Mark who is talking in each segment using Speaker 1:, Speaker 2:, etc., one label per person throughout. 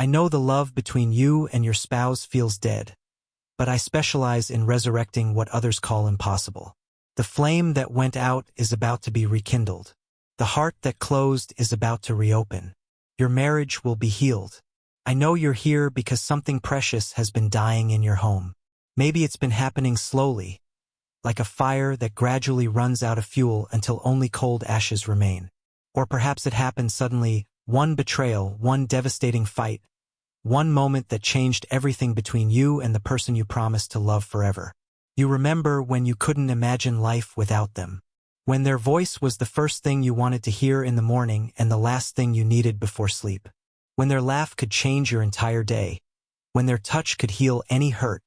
Speaker 1: I know the love between you and your spouse feels dead, but I specialize in resurrecting what others call impossible. The flame that went out is about to be rekindled. The heart that closed is about to reopen. Your marriage will be healed. I know you're here because something precious has been dying in your home. Maybe it's been happening slowly, like a fire that gradually runs out of fuel until only cold ashes remain. Or perhaps it happened suddenly, one betrayal, one devastating fight, one moment that changed everything between you and the person you promised to love forever. You remember when you couldn't imagine life without them. When their voice was the first thing you wanted to hear in the morning and the last thing you needed before sleep. When their laugh could change your entire day. When their touch could heal any hurt.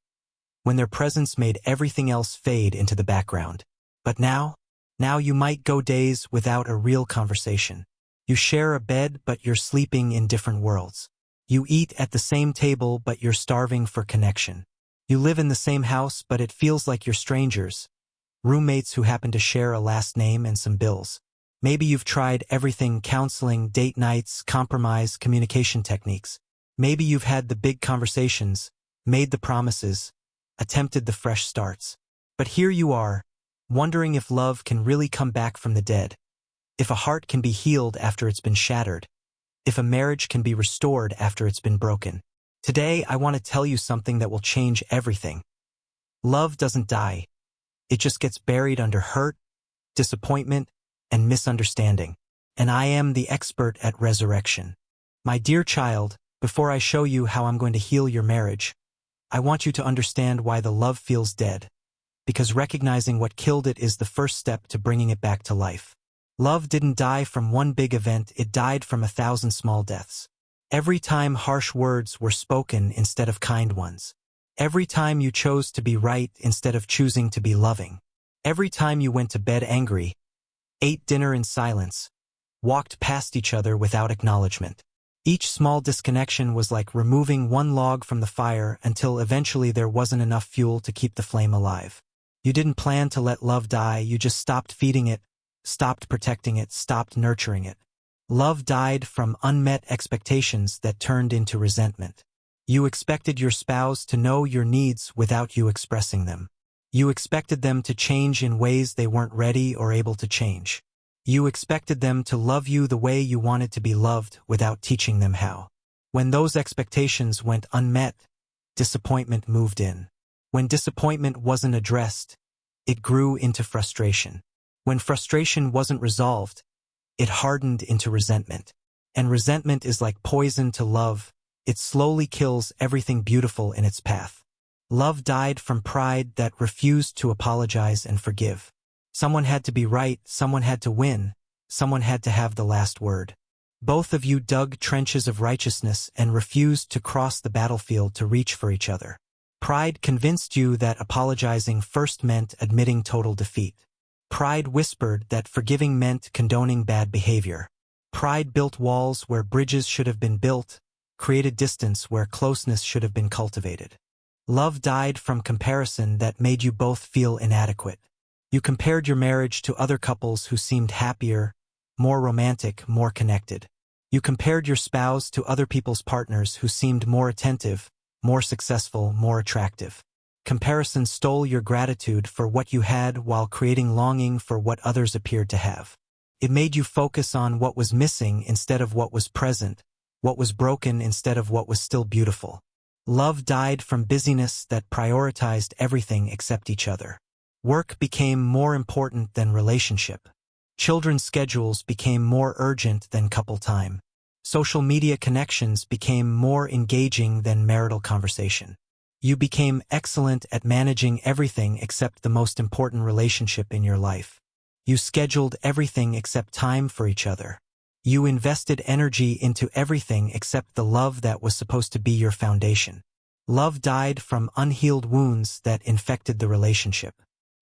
Speaker 1: When their presence made everything else fade into the background. But now you might go days without a real conversation. You share a bed, but you're sleeping in different worlds. You eat at the same table, but you're starving for connection. You live in the same house, but it feels like you're strangers. Roommates who happen to share a last name and some bills. Maybe you've tried everything: counseling, date nights, compromise, communication techniques. Maybe you've had the big conversations, made the promises, attempted the fresh starts. But here you are, wondering if love can really come back from the dead. If a heart can be healed after it's been shattered. If a marriage can be restored after it's been broken. Today, I want to tell you something that will change everything. Love doesn't die. It just gets buried under hurt, disappointment, and misunderstanding. And I am the expert at resurrection. My dear child, before I show you how I'm going to heal your marriage, I want you to understand why the love feels dead. Because recognizing what killed it is the first step to bringing it back to life. Love didn't die from one big event, it died from 1,000 small deaths. Every time harsh words were spoken instead of kind ones. Every time you chose to be right instead of choosing to be loving. Every time you went to bed angry, ate dinner in silence, walked past each other without acknowledgement. Each small disconnection was like removing one log from the fire until eventually there wasn't enough fuel to keep the flame alive. You didn't plan to let love die, you just stopped feeding it, stopped protecting it, stopped nurturing it. Love died from unmet expectations that turned into resentment. You expected your spouse to know your needs without you expressing them. You expected them to change in ways they weren't ready or able to change. You expected them to love you the way you wanted to be loved without teaching them how. When those expectations went unmet, disappointment moved in. When disappointment wasn't addressed, it grew into frustration. When frustration wasn't resolved, it hardened into resentment. And resentment is like poison to love. It slowly kills everything beautiful in its path. Love died from pride that refused to apologize and forgive. Someone had to be right, someone had to win, someone had to have the last word. Both of you dug trenches of righteousness and refused to cross the battlefield to reach for each other. Pride convinced you that apologizing first meant admitting total defeat. Pride whispered that forgiving meant condoning bad behavior. Pride built walls where bridges should have been built, created distance where closeness should have been cultivated. Love died from comparison that made you both feel inadequate. You compared your marriage to other couples who seemed happier, more romantic, more connected. You compared your spouse to other people's partners who seemed more attentive, more successful, more attractive. Comparison stole your gratitude for what you had while creating longing for what others appeared to have. It made you focus on what was missing instead of what was present, what was broken instead of what was still beautiful. Love died from busyness that prioritized everything except each other. Work became more important than relationship. Children's schedules became more urgent than couple time. Social media connections became more engaging than marital conversation. You became excellent at managing everything except the most important relationship in your life. You scheduled everything except time for each other. You invested energy into everything except the love that was supposed to be your foundation. Love died from unhealed wounds that infected the relationship.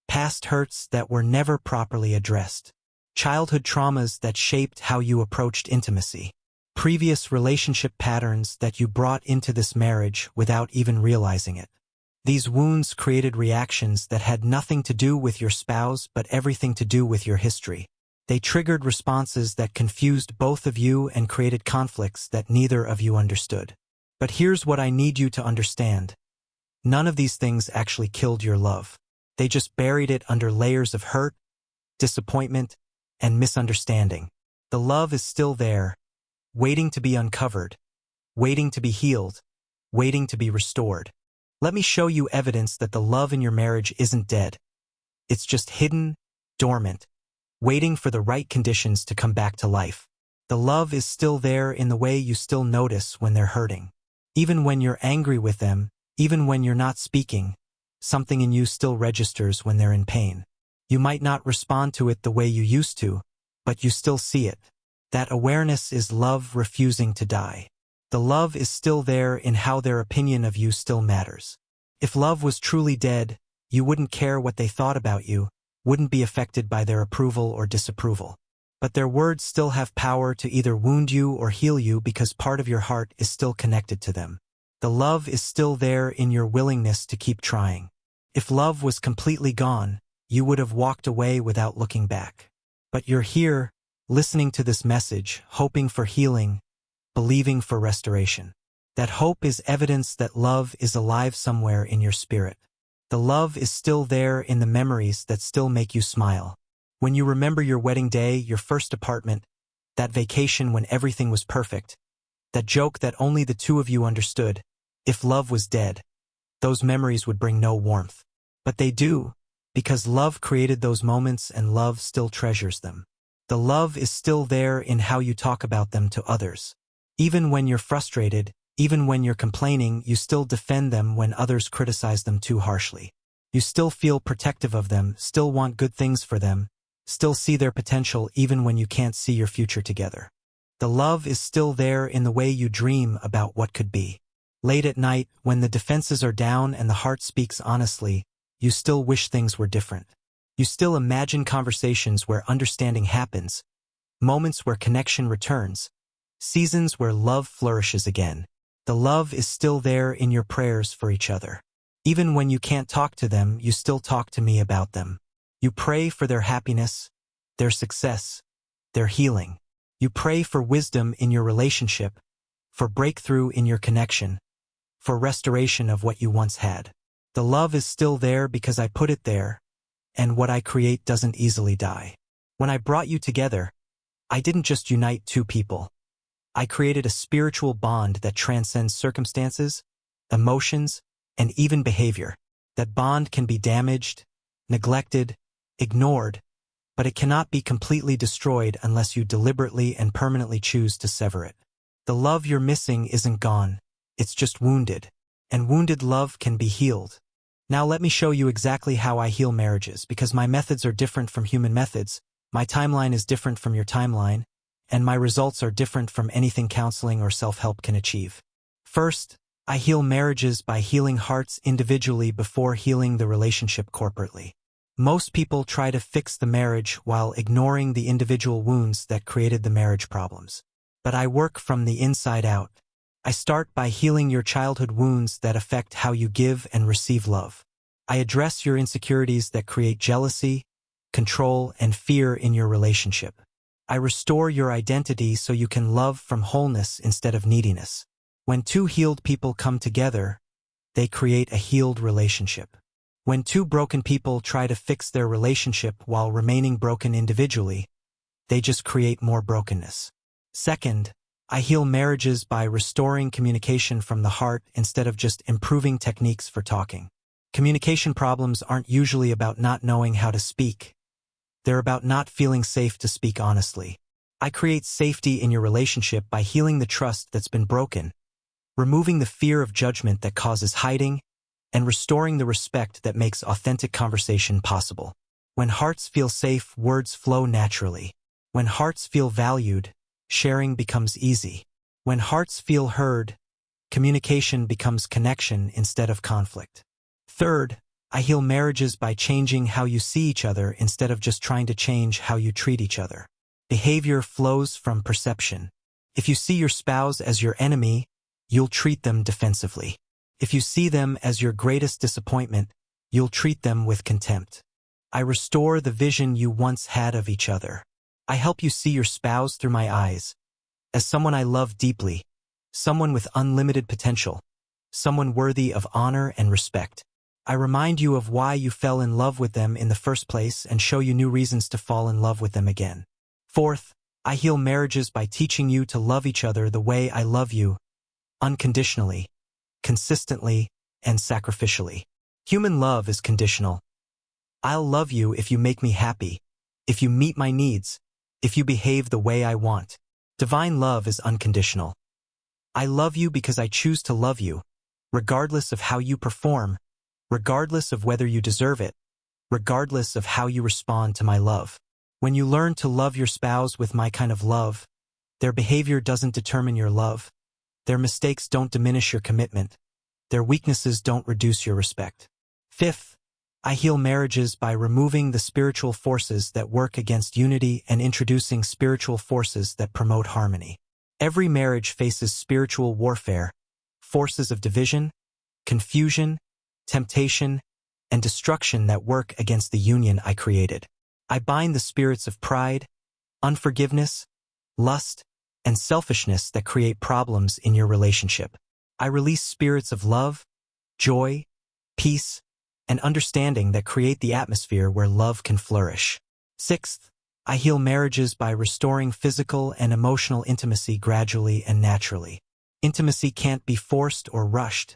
Speaker 1: Past hurts that were never properly addressed. Childhood traumas that shaped how you approached intimacy. Previous relationship patterns that you brought into this marriage without even realizing it. These wounds created reactions that had nothing to do with your spouse but everything to do with your history. They triggered responses that confused both of you and created conflicts that neither of you understood. But here's what I need you to understand. None of these things actually killed your love. They just buried it under layers of hurt, disappointment, and misunderstanding. The love is still there, waiting to be uncovered, waiting to be healed, waiting to be restored. Let me show you evidence that the love in your marriage isn't dead. It's just hidden, dormant, waiting for the right conditions to come back to life. The love is still there in the way you still notice when they're hurting. Even when you're angry with them, even when you're not speaking, something in you still registers when they're in pain. You might not respond to it the way you used to, but you still see it. That awareness is love refusing to die. The love is still there in how their opinion of you still matters. If love was truly dead, you wouldn't care what they thought about you, wouldn't be affected by their approval or disapproval. But their words still have power to either wound you or heal you because part of your heart is still connected to them. The love is still there in your willingness to keep trying. If love was completely gone, you would have walked away without looking back. But you're here, listening to this message, hoping for healing, believing for restoration. That hope is evidence that love is alive somewhere in your spirit. The love is still there in the memories that still make you smile. When you remember your wedding day, your first apartment, that vacation when everything was perfect, that joke that only the two of you understood, if love was dead, those memories would bring no warmth. But they do, because love created those moments and love still treasures them. The love is still there in how you talk about them to others. Even when you're frustrated, even when you're complaining, you still defend them when others criticize them too harshly. You still feel protective of them, still want good things for them, still see their potential even when you can't see your future together. The love is still there in the way you dream about what could be. Late at night, when the defenses are down and the heart speaks honestly, you still wish things were different. You still imagine conversations where understanding happens, moments where connection returns, seasons where love flourishes again. The love is still there in your prayers for each other. Even when you can't talk to them, you still talk to me about them. You pray for their happiness, their success, their healing. You pray for wisdom in your relationship, for breakthrough in your connection, for restoration of what you once had. The love is still there because I put it there, and what I create doesn't easily die. When I brought you together, I didn't just unite two people. I created a spiritual bond that transcends circumstances, emotions, and even behavior. That bond can be damaged, neglected, ignored, but it cannot be completely destroyed unless you deliberately and permanently choose to sever it. The love you're missing isn't gone, it's just wounded, and wounded love can be healed. Now let me show you exactly how I heal marriages, because my methods are different from human methods, my timeline is different from your timeline, and my results are different from anything counseling or self-help can achieve. First, I heal marriages by healing hearts individually before healing the relationship corporately. Most people try to fix the marriage while ignoring the individual wounds that created the marriage problems. But I work from the inside out. I start by healing your childhood wounds that affect how you give and receive love. I address your insecurities that create jealousy, control, and fear in your relationship. I restore your identity so you can love from wholeness instead of neediness. When two healed people come together, they create a healed relationship. When two broken people try to fix their relationship while remaining broken individually, they just create more brokenness. Second, I heal marriages by restoring communication from the heart instead of just improving techniques for talking. Communication problems aren't usually about not knowing how to speak. They're about not feeling safe to speak honestly. I create safety in your relationship by healing the trust that's been broken, removing the fear of judgment that causes hiding, and restoring the respect that makes authentic conversation possible. When hearts feel safe, words flow naturally. When hearts feel valued, sharing becomes easy. When hearts feel heard, communication becomes connection instead of conflict. Third, I heal marriages by changing how you see each other instead of just trying to change how you treat each other. Behavior flows from perception. If you see your spouse as your enemy, you'll treat them defensively. If you see them as your greatest disappointment, you'll treat them with contempt. I restore the vision you once had of each other. I help you see your spouse through my eyes, as someone I love deeply, someone with unlimited potential, someone worthy of honor and respect. I remind you of why you fell in love with them in the first place and show you new reasons to fall in love with them again. Fourth, I heal marriages by teaching you to love each other the way I love you, unconditionally, consistently, and sacrificially. Human love is conditional. I'll love you if you make me happy, if you meet my needs, if you behave the way I want. Divine love is unconditional. I love you because I choose to love you, regardless of how you perform, regardless of whether you deserve it, regardless of how you respond to my love. When you learn to love your spouse with my kind of love, their behavior doesn't determine your love, their mistakes don't diminish your commitment, their weaknesses don't reduce your respect. Fifth, I heal marriages by removing the spiritual forces that work against unity and introducing spiritual forces that promote harmony. Every marriage faces spiritual warfare, forces of division, confusion, temptation, and destruction that work against the union I created. I bind the spirits of pride, unforgiveness, lust, and selfishness that create problems in your relationship. I release spirits of love, joy, peace, and understanding that create the atmosphere where love can flourish. Sixth, I heal marriages by restoring physical and emotional intimacy gradually and naturally. Intimacy can't be forced or rushed,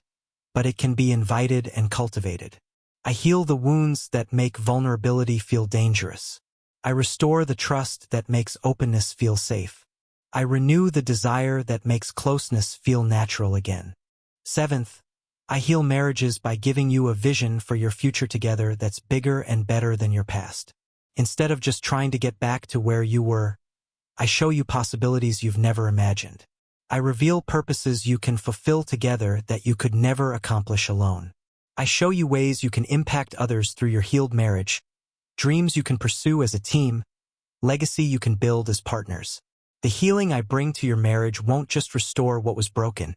Speaker 1: but it can be invited and cultivated. I heal the wounds that make vulnerability feel dangerous. I restore the trust that makes openness feel safe. I renew the desire that makes closeness feel natural again. Seventh, I heal marriages by giving you a vision for your future together that's bigger and better than your past. Instead of just trying to get back to where you were, I show you possibilities you've never imagined. I reveal purposes you can fulfill together that you could never accomplish alone. I show you ways you can impact others through your healed marriage, dreams you can pursue as a team, legacy you can build as partners. The healing I bring to your marriage won't just restore what was broken.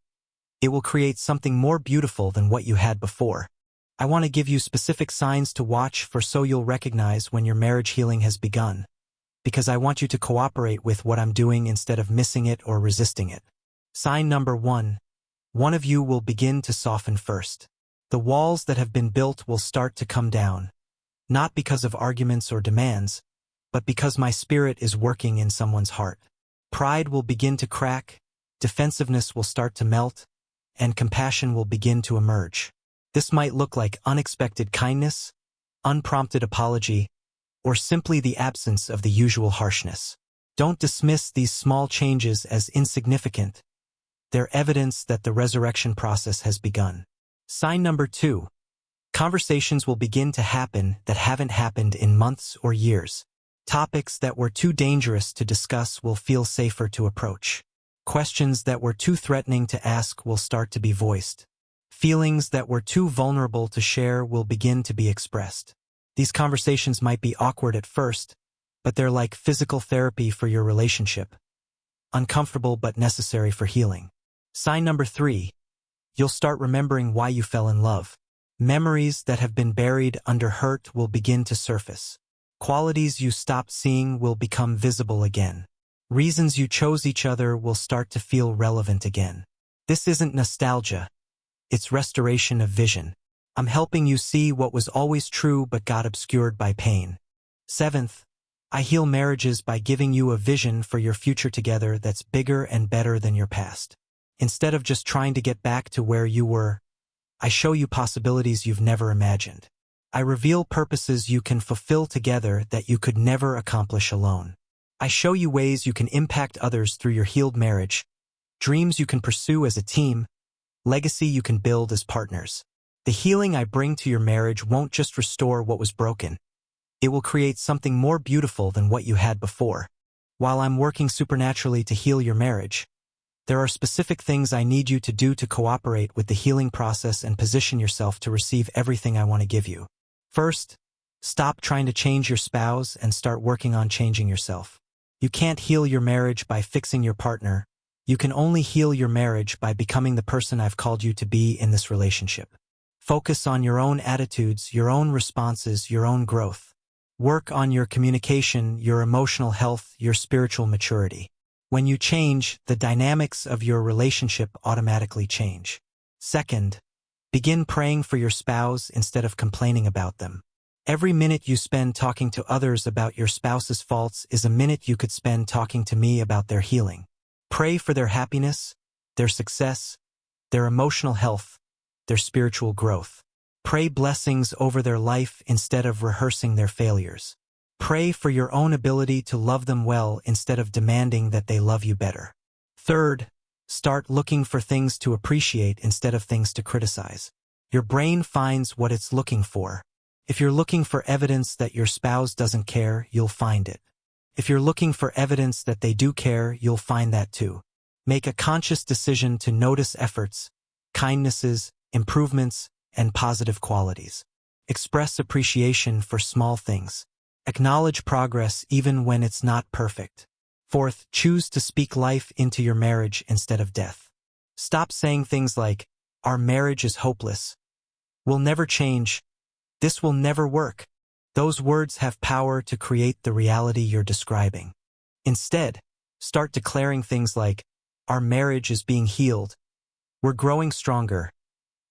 Speaker 1: It will create something more beautiful than what you had before. I want to give you specific signs to watch for so you'll recognize when your marriage healing has begun, because I want you to cooperate with what I'm doing instead of missing it or resisting it. Sign number 1. One of you will begin to soften first. The walls that have been built will start to come down, not because of arguments or demands, but because my spirit is working in someone's heart. Pride will begin to crack, defensiveness will start to melt, and compassion will begin to emerge. This might look like unexpected kindness, unprompted apology, or simply the absence of the usual harshness. Don't dismiss these small changes as insignificant. They're evidence that the resurrection process has begun. Sign number 2. Conversations will begin to happen that haven't happened in months or years. Topics that were too dangerous to discuss will feel safer to approach. Questions that were too threatening to ask will start to be voiced. Feelings that were too vulnerable to share will begin to be expressed. These conversations might be awkward at first, but they're like physical therapy for your relationship. Uncomfortable but necessary for healing. Sign number 3. You'll start remembering why you fell in love. Memories that have been buried under hurt will begin to surface. Qualities you stopped seeing will become visible again. Reasons you chose each other will start to feel relevant again. This isn't nostalgia. It's restoration of vision. I'm helping you see what was always true but got obscured by pain. 7th, I heal marriages by giving you a vision for your future together that's bigger and better than your past. Instead of just trying to get back to where you were, I show you possibilities you've never imagined. I reveal purposes you can fulfill together that you could never accomplish alone. I show you ways you can impact others through your healed marriage, dreams you can pursue as a team, legacy you can build as partners. The healing I bring to your marriage won't just restore what was broken. It will create something more beautiful than what you had before. While I'm working supernaturally to heal your marriage, there are specific things I need you to do to cooperate with the healing process and position yourself to receive everything I want to give you. First, stop trying to change your spouse and start working on changing yourself. You can't heal your marriage by fixing your partner. You can only heal your marriage by becoming the person I've called you to be in this relationship. Focus on your own attitudes, your own responses, your own growth. Work on your communication, your emotional health, your spiritual maturity. When you change, the dynamics of your relationship automatically change. Second, begin praying for your spouse instead of complaining about them. Every minute you spend talking to others about your spouse's faults is a minute you could spend talking to me about their healing. Pray for their happiness, their success, their emotional health, their spiritual growth. Pray blessings over their life instead of rehearsing their failures. Pray for your own ability to love them well instead of demanding that they love you better. Third, start looking for things to appreciate instead of things to criticize. Your brain finds what it's looking for. If you're looking for evidence that your spouse doesn't care, you'll find it. If you're looking for evidence that they do care, you'll find that too. Make a conscious decision to notice efforts, kindnesses, improvements, and positive qualities. Express appreciation for small things. Acknowledge progress even when it's not perfect. Fourth, choose to speak life into your marriage instead of death. Stop saying things like, "Our marriage is hopeless. We'll never change. This will never work." Those words have power to create the reality you're describing. Instead, start declaring things like, "Our marriage is being healed. We're growing stronger.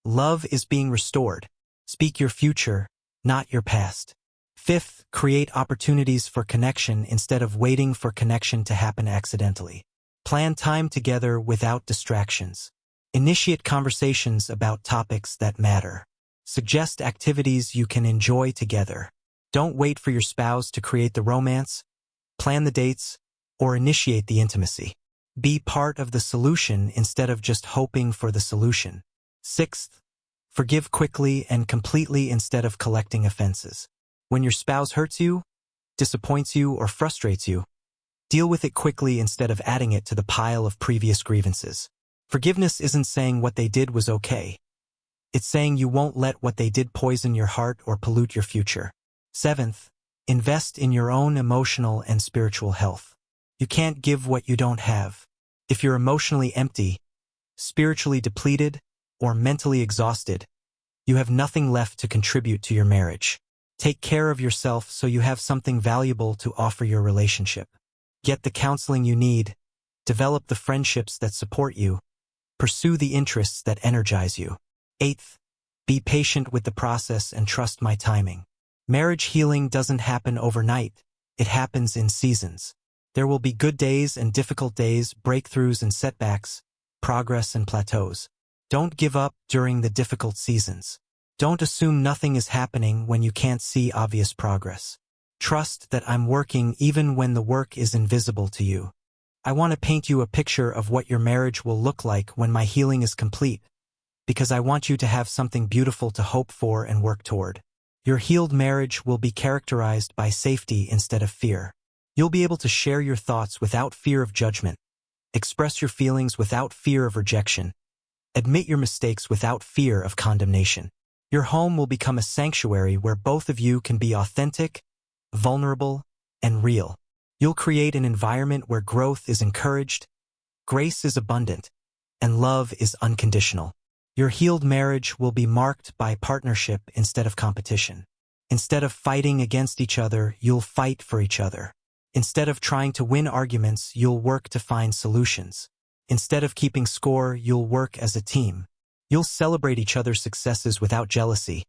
Speaker 1: Love is being restored." Speak your future, not your past. Fifth, create opportunities for connection instead of waiting for connection to happen accidentally. Plan time together without distractions. Initiate conversations about topics that matter. Suggest activities you can enjoy together. Don't wait for your spouse to create the romance, plan the dates, or initiate the intimacy. Be part of the solution instead of just hoping for the solution. Sixth, forgive quickly and completely instead of collecting offenses. When your spouse hurts you, disappoints you, or frustrates you, deal with it quickly instead of adding it to the pile of previous grievances. Forgiveness isn't saying what they did was okay. It's saying you won't let what they did poison your heart or pollute your future. Seventh, invest in your own emotional and spiritual health. You can't give what you don't have. If you're emotionally empty, spiritually depleted, or mentally exhausted, you have nothing left to contribute to your marriage. Take care of yourself so you have something valuable to offer your relationship. Get the counseling you need, develop the friendships that support you, pursue the interests that energize you. Eighth, be patient with the process and trust my timing. Marriage healing doesn't happen overnight, it happens in seasons. There will be good days and difficult days, breakthroughs and setbacks, progress and plateaus. Don't give up during the difficult seasons. Don't assume nothing is happening when you can't see obvious progress. Trust that I'm working even when the work is invisible to you. I want to paint you a picture of what your marriage will look like when my healing is complete, because I want you to have something beautiful to hope for and work toward. Your healed marriage will be characterized by safety instead of fear. You'll be able to share your thoughts without fear of judgment, express your feelings without fear of rejection, admit your mistakes without fear of condemnation. Your home will become a sanctuary where both of you can be authentic, vulnerable, and real. You'll create an environment where growth is encouraged, grace is abundant, and love is unconditional. Your healed marriage will be marked by partnership instead of competition. Instead of fighting against each other, you'll fight for each other. Instead of trying to win arguments, you'll work to find solutions. Instead of keeping score, you'll work as a team. You'll celebrate each other's successes without jealousy,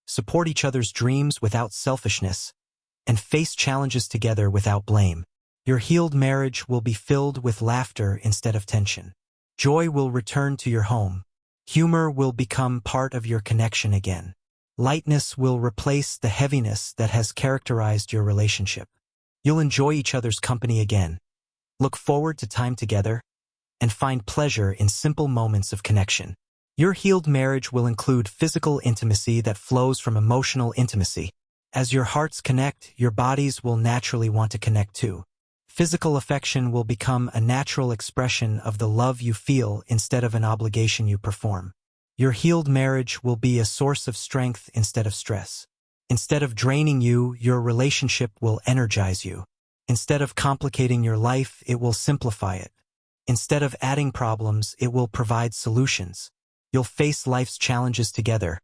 Speaker 1: support each other's dreams without selfishness, and face challenges together without blame. Your healed marriage will be filled with laughter instead of tension. Joy will return to your home. Humor will become part of your connection again. Lightness will replace the heaviness that has characterized your relationship. You'll enjoy each other's company again, look forward to time together, and find pleasure in simple moments of connection. Your healed marriage will include physical intimacy that flows from emotional intimacy. As your hearts connect, your bodies will naturally want to connect too. Physical affection will become a natural expression of the love you feel instead of an obligation you perform. Your healed marriage will be a source of strength instead of stress. Instead of draining you, your relationship will energize you. Instead of complicating your life, it will simplify it. Instead of adding problems, it will provide solutions. You'll face life's challenges together,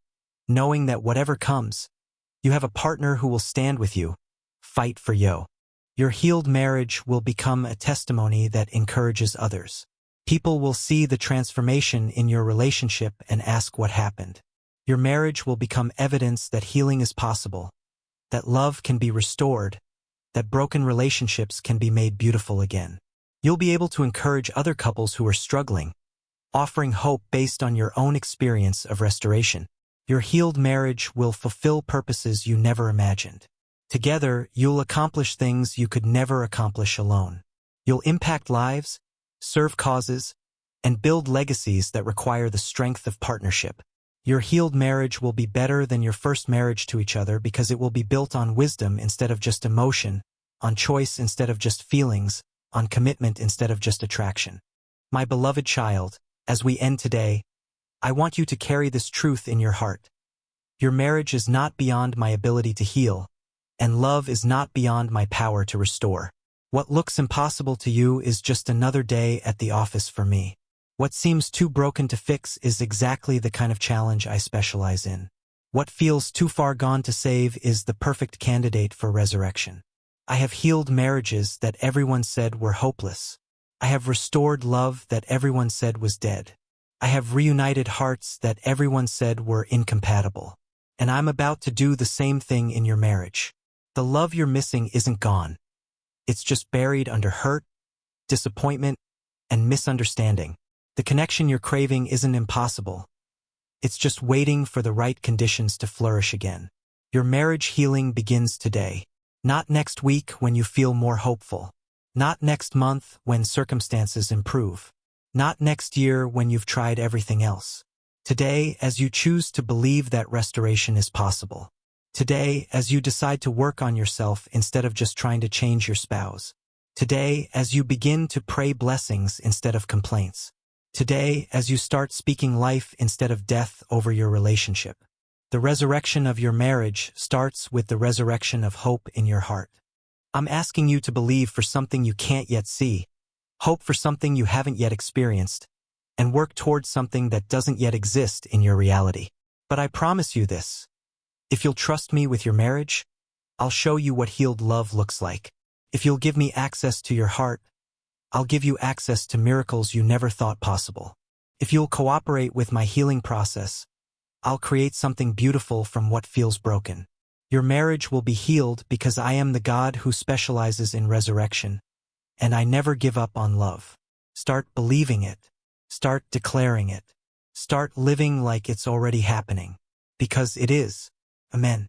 Speaker 1: knowing that whatever comes, you have a partner who will stand with you, fight for you. Your healed marriage will become a testimony that encourages others. People will see the transformation in your relationship and ask what happened. Your marriage will become evidence that healing is possible, that love can be restored, that broken relationships can be made beautiful again. You'll be able to encourage other couples who are struggling, offering hope based on your own experience of restoration. Your healed marriage will fulfill purposes you never imagined. Together, you'll accomplish things you could never accomplish alone. You'll impact lives, serve causes, and build legacies that require the strength of partnership. Your healed marriage will be better than your first marriage to each other because it will be built on wisdom instead of just emotion, on choice instead of just feelings, on commitment instead of just attraction. My beloved child, as we end today, I want you to carry this truth in your heart. Your marriage is not beyond my ability to heal, and love is not beyond my power to restore. What looks impossible to you is just another day at the office for me. What seems too broken to fix is exactly the kind of challenge I specialize in. What feels too far gone to save is the perfect candidate for resurrection. I have healed marriages that everyone said were hopeless. I have restored love that everyone said was dead. I have reunited hearts that everyone said were incompatible. And I'm about to do the same thing in your marriage. The love you're missing isn't gone. It's just buried under hurt, disappointment, and misunderstanding. The connection you're craving isn't impossible. It's just waiting for the right conditions to flourish again. Your marriage healing begins today. Not next week when you feel more hopeful. Not next month when circumstances improve. Not next year when you've tried everything else. Today, as you choose to believe that restoration is possible. Today, as you decide to work on yourself instead of just trying to change your spouse. Today, as you begin to pray blessings instead of complaints. Today, as you start speaking life instead of death over your relationship. The resurrection of your marriage starts with the resurrection of hope in your heart. I'm asking you to believe for something you can't yet see, hope for something you haven't yet experienced, and work towards something that doesn't yet exist in your reality. But I promise you this. If you'll trust me with your marriage, I'll show you what healed love looks like. If you'll give me access to your heart, I'll give you access to miracles you never thought possible. If you'll cooperate with my healing process, I'll create something beautiful from what feels broken. Your marriage will be healed because I am the God who specializes in resurrection, and I never give up on love. Start believing it. Start declaring it. Start living like it's already happening. Because it is. Amen.